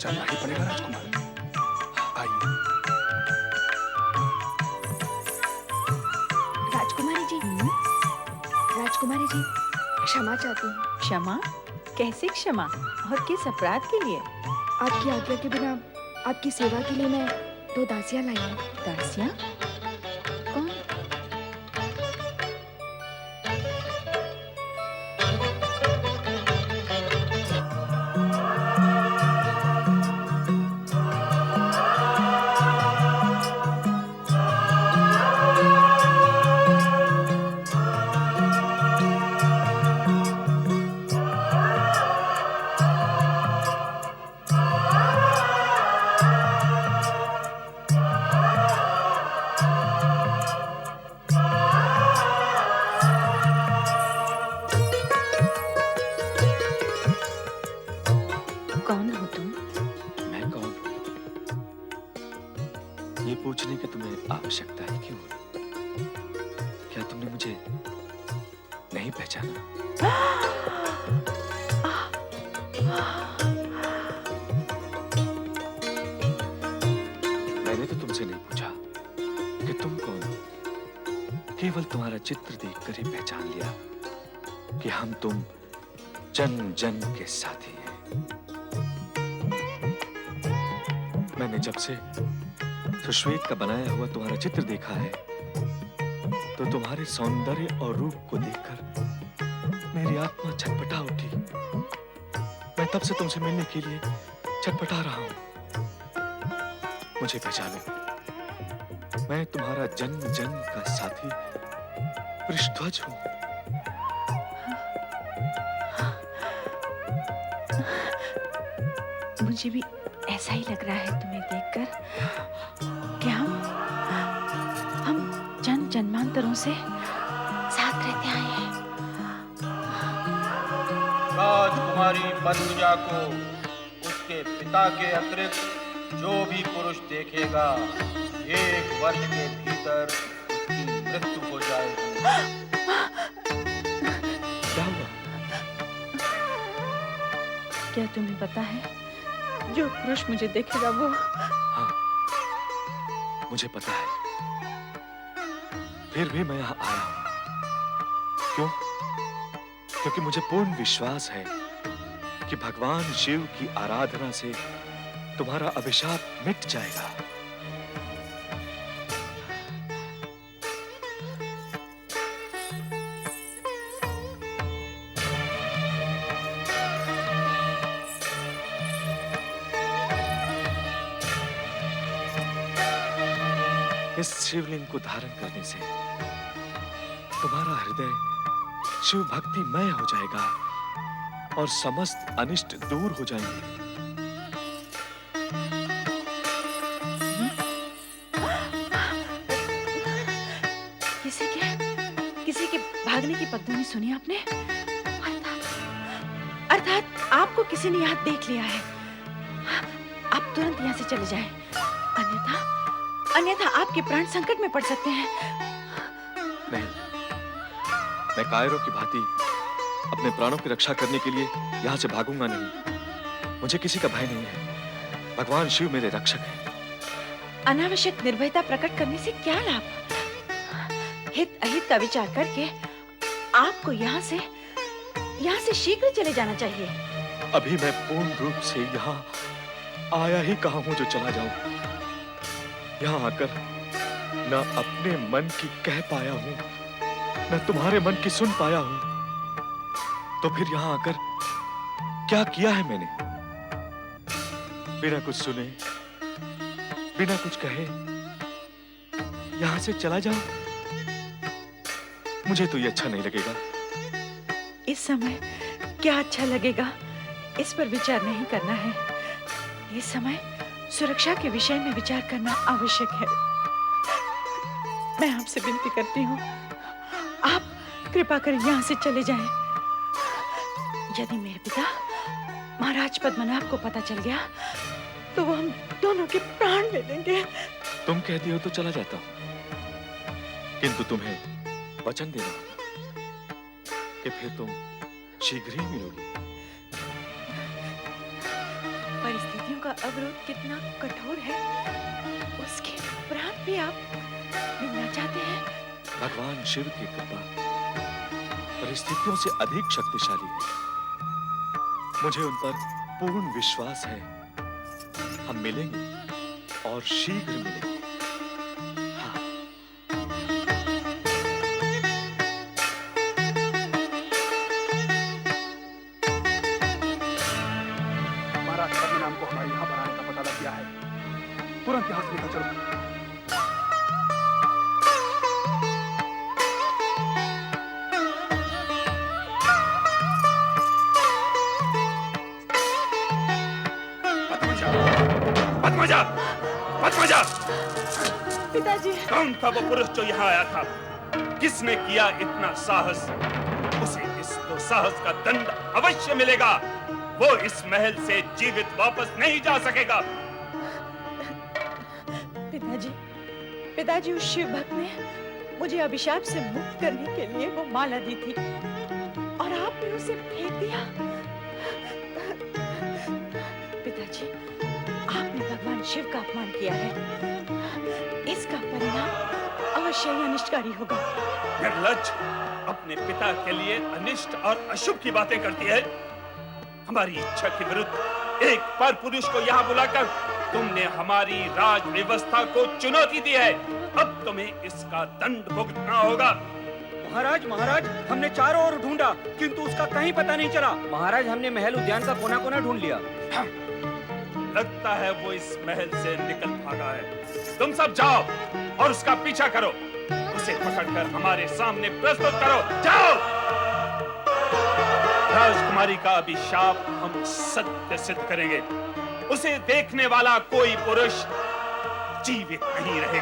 चलना ही पड़ेगा राजकुमार। आइए। राजकुमारी जी, राजकुमारी जी, क्षमा चाहती हूँ। क्षमा? कैसे क्षमा? और किस अपराध के लिए? आपकी आज्ञा के बिना आपकी सेवा के लिए मैं 2 दासियां लाई हूँ। दासियां? कौन? कौन हो तुम? मैं कौन हूँ? ये पूछने की तुम्हें आवश्यकता है क्यों? क्या तुमने मुझे नहीं पहचाना? मैंने तो तुमसे नहीं पूछा कि तुम कौन हो। केवल तुम्हारा चित्र देखकर ही पहचान लिया कि हम तुम जन्म जन्म के साथी हैं। मैंने जब से सुश्वेत का बनाया हुआ तुम्हारा चित्र देखा है तो तुम्हारे सौंदर्य और रूप को देखकर मेरी आत्मा छटपटा उठी। मैं तब से तुमसे मिलने के लिए छटपटा रहा हूं। मुझे पहचानो, मैं तुम्हारा जन्म जन्म का साथी वृषध्वज हूं। मुझे भी ऐसा ही लग रहा है तुम्हें देखकर कि हम जन्म जन्मांतरों से साथ रहते आए हैं। राजकुमारी पद्मजा को उसके पिता के अतिरिक्त जो भी पुरुष देखेगा 1 वर्ष के भीतर उसकी मृत्यु हो जाएगी। क्या हुआ? क्या तुम्हें पता है जो पुरुष मुझे देखेगा वो? हाँ, मुझे पता है। फिर भी मैं यहाँ आया हूं। क्यों? क्योंकि मुझे पूर्ण विश्वास है कि भगवान शिव की आराधना से तुम्हारा अभिशाप मिट जाएगा। इस शिवलिंग को धारण करने से तुम्हारा हृदय शिव भक्तिमय हो जाएगा और समस्त अनिष्ट दूर हो जाएंगे। किसी के भागने की पगधूनी सुनी आपने? अर्थात आपको किसी ने यहाँ देख लिया है। आप तुरंत यहाँ से चले जाएं, अन्यथा आपके प्राण संकट में पड़ सकते हैं। नहीं, मैं कायरों की भांति अपने प्राणों की रक्षा करने के लिए यहाँ से भागूंगा नहीं। मुझे किसी का भय नहीं है। भगवान शिव मेरे रक्षक हैं। अनावश्यक निर्भयता प्रकट करने से क्या लाभ? हित अहित का विचार करके आपको यहाँ से शीघ्र चले जाना चाहिए। अभी मैं पूर्ण रूप से यहाँ आया ही कहा हूँ जो चला जाऊं। यहाँ आकर न अपने मन की कह पाया हूँ, न तुम्हारे मन की सुन पाया हूँ। तो फिर यहाँ आकर क्या किया है मैंने? बिना कुछ सुने, बिना कुछ कहे यहाँ से चला जाऊं? मुझे तो ये अच्छा नहीं लगेगा। इस समय क्या अच्छा लगेगा इस पर विचार नहीं करना है। इस समय सुरक्षा के विषय में विचार करना आवश्यक है। मैं आपसे विनती करती हूँ, आप कृपा कर यहाँ से चले जाएं। यदि मेरे पिता महाराज पद्मनाभ को पता चल गया तो वो हम दोनों के प्राण ले लेंगे। तुम कहती हो तो चला जाता हूँ, किंतु तुम्हें वचन देना होगा कि फिर तुम शीघ्र ही मिलोगी। परिस्थितियों का अवरोध कितना कठोर है, उसके उपरांत भी आप मिलना चाहते हैं। भगवान शिव की कृपा परिस्थितियों से अधिक शक्तिशाली है। मुझे उन पर पूर्ण विश्वास है। हम मिलेंगे और शीघ्र मिलेंगे। महाराज पद्मनाभ को हमारे यहाँ पर आने का पता लग गया है। तुरंत यहाँ से निकल चलो। पद्मजा, पद्मजा, पिताजी, कौन था वो पुरुष जो यहाँ आया था? किसने किया इतना साहस? उसे इस दुस्साहस का दंड अवश्य मिलेगा। वो इस महल से जीवित वापस नहीं जा सकेगा। पिताजी, पिताजी, उस शिव भक्त ने मुझे अभिशाप से मुक्त करने के लिए वो माला दी थी और आपने उसे फेंक दिया। पिताजी, आपने भगवान शिव का अपमान किया है। इसका परिणाम अवश्य ही अनिष्टकारी होगा। निर्लज्ज, अपने पिता के लिए अनिष्ट और अशुभ की बातें करती है। हमारी इच्छा के विरुद्ध एक पर पुरुष को यहाँ बुलाकर तुमने हमारी राज व्यवस्था को चुनौती दी है। अब तुम्हें इसका दंड भुगतना होगा। महाराज, महाराज, हमने चारों ओर ढूंढा किंतु उसका कहीं पता नहीं चला। महाराज, हमने महल उद्यान का कोना कोना ढूंढ लिया। लगता है वो इस महल से निकल भागा है। तुम सब जाओ और उसका पीछा करो। उसे पकड़कर हमारे सामने प्रस्तुत करो। जाओ। राजकुमारी का अभिशाप हम सत्य सिद्ध करेंगे। उसे देखने वाला कोई पुरुष जीवित नहीं रहेगा।